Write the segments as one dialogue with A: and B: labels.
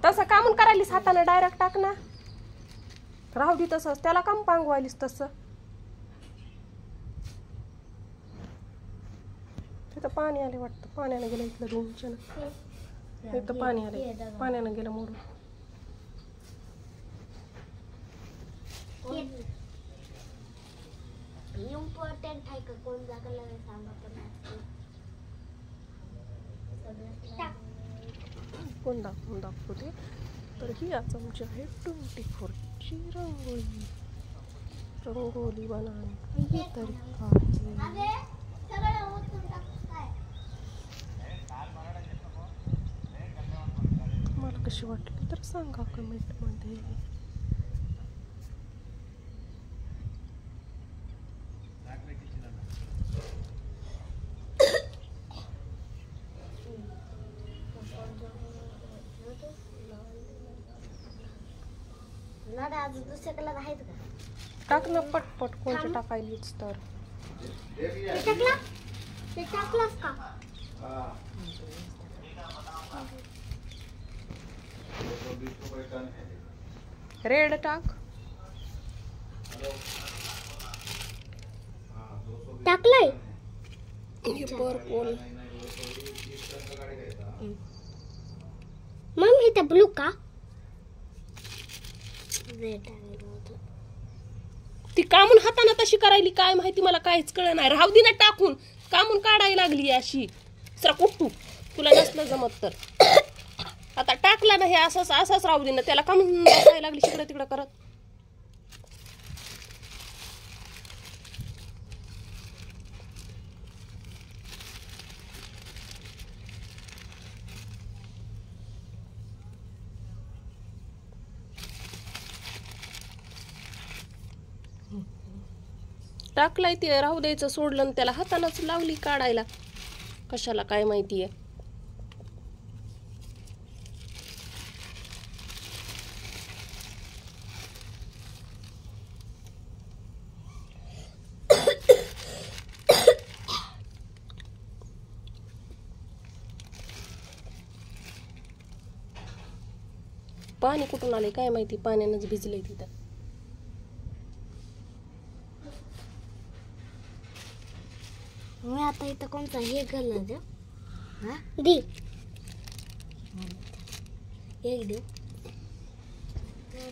A: तसं कामून करायलीस हाताने डायरेक्ट टाक ना. राहू दे तसंच. त्याला काम पांगवायलीस तसं. तिथं पाणी आले वाटतं. पाण्यानं गेलं इथलं रूमच्या ना. इथं पाणी आले. पाण्यानं गेलं मोडून.
B: इम्पॉर्टंट आहे का कोण जागला सांगा पण
A: कोण दाखवते. तर ही आज आमची आहे 24ची रंगोली. रंगोली बनाने तरीका मला कशी वाटली तर सांगा कमेंटमध्ये.
B: आज दुसऱ्या कलर आहेत का?
A: टाक ना पटपट. कोणते टाकायलीच तर.
B: ते टाकलास का?
A: रेड टाक.
B: टाकलंय.
A: पर्पल.
B: मग इथे ब्लू का?
A: ती कामून हाताने तशी करायली काय माहिती मला काहीच कळ नाही. राहू दे ना टाकून. कामून काढायला लागली अशी. सरा कुठू तुला नसलं जमत तर. आता टाकला ना हे असंच राहू दे ना. त्याला कामून बसायला लागली तिकडे तिकडे करत. टाकलाय ते राहू द्यायचं सोडलं आणि त्याला हातानच लावली काढायला. कशाला काय माहितीये. पाणी कुठून आले काय माहिती. पाण्यानंच भिजलंय तिथं.
B: मी आता इथं कोणता हे कलर देऊ? हा दे एक देऊ. ते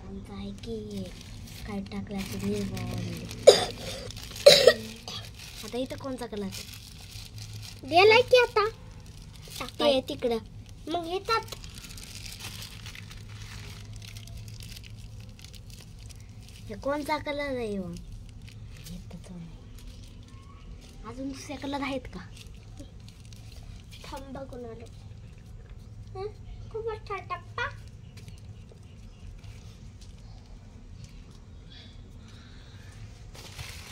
B: कोणता आहे की काय टाकला ते आता इथं कोणता कलर दिलाय की आता टाकते तिकडं. मग येतात हे कोणता कलर आहे. अजून दुसरे कलर आहेत का? थांब बघून आलो. खूप अच्छा टप्पा.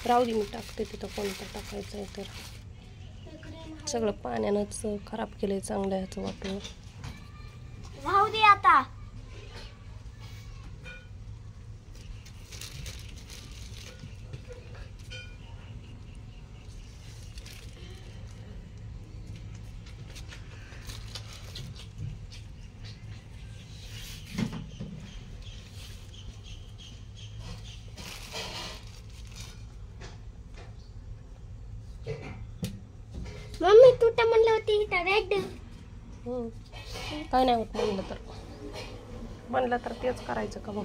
A: राहू दे मी टाकते तिथं. कोणतं टाकायचं आहे तर. सगळं पाण्यानंच खराब केलंय चांगलं ह्याचं वाटून.
B: राहू दे आता. मम्मी तू तर म्हणलं होती रेड.
A: काय नाही होत म्हणलं तर तेच करायचं का मग.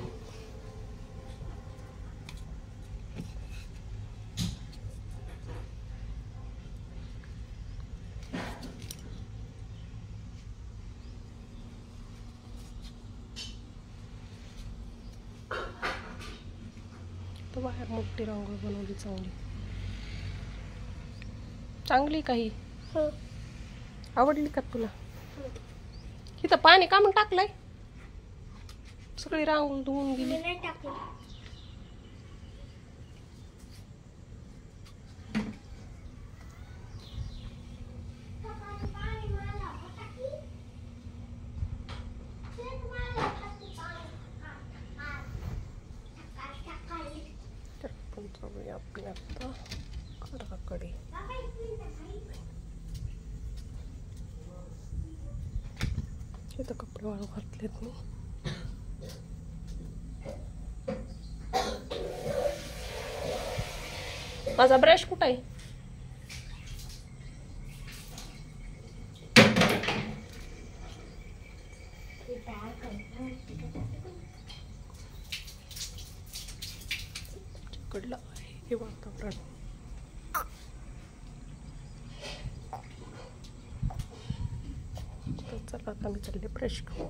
A: तो बाहेर मोठी रांगोळी बनवली चांगली काही. आवडली का तुला? इथं पाणी का म्हणून टाकलंय? सगळी रांगोळी धुवून गेली. आपली आता घराकडे इथं वाळू घातलेत मी. माझा ब्रश कुठं आहे? कडलं आहे हे वातावरण. तर चला आता मी चालले ब्रश करू,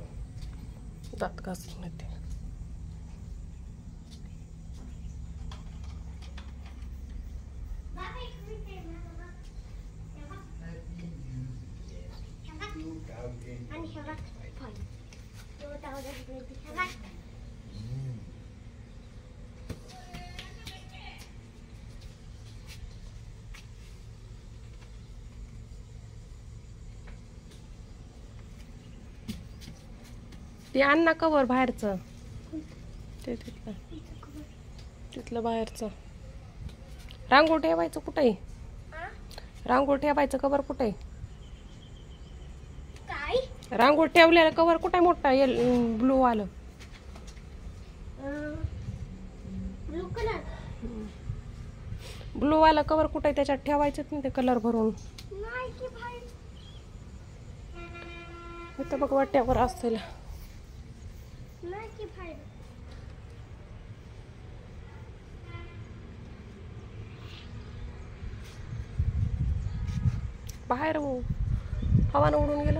A: दात घासून येते.
B: आणि हे बघ फळ. एवढा हे बघ.
A: ते आण ना कवर बाहेरचं, ते तिथलं बाहेरचं. रांगोळ ठेवायचं कुठे आहे? रांगोळ ठेवायचं कवर कुठे आहे?
B: काय
A: रांगोळ ठेवलेलं कवर कुठे मोठा ब्लू आलं?
B: Blue colour.
A: ब्लू वाला कवर कुठे आहे? त्याच्यात ठेवायचंच नाही ते कलर भरून.
B: नाही की भाई.
A: इथं बघ वाट्यावर असेल.
B: नाही की भाई.
A: बाहेर हवानं उडून गेलं.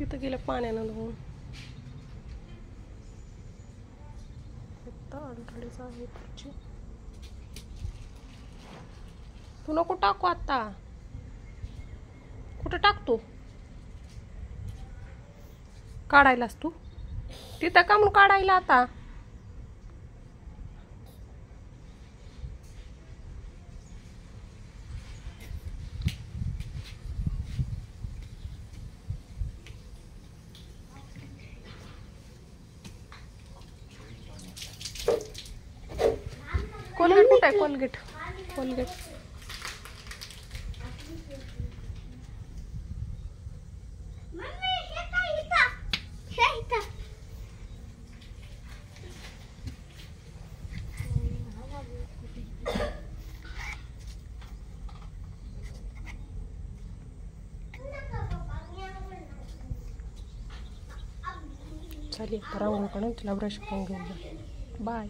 A: इथं गेलं पाण्यानं धुवून. अडथळेच आहे पुढची. तू नको टाकू आता. कुठं टाकतो? काढायलास तू तिथं का म्हणून काढायला आता? कोलगेट कुठं आहे? कोलगेट कोलगेट
B: मम्मी हे काय इथं? हे इथं.
A: चालेल, रांगोळ काढून तिला ब्रश करून घेऊन जा. बाय.